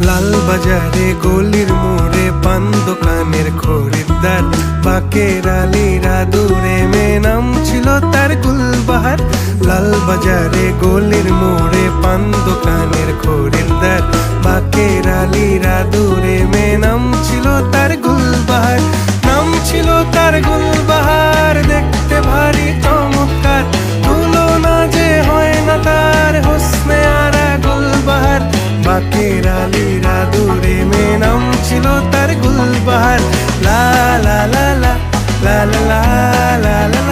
লাল বাজারে গলির মোড়ে পান দোকানের খরিদ্দার, বাকের আলীরা দূরে মেয়ে নাম ছিল তার গুলবাহার। লাল বাজারে গলির মোড়ে পান দোকানের খরিদ্দার, বাকের আলীরা দূরে মেয়ে নাম ছিল তার গুলবাহার। নাম ছিল তার গুলবাহার, দেখতে ভারী চমৎকার, তুলনা যে হয় না তার হোসনে আরা গুলবাহার। বাকের আলীরা দূরে মেয়ে নাম ছিল তার গুলবাহার। লা লা লা লা লা লা লা লা লা।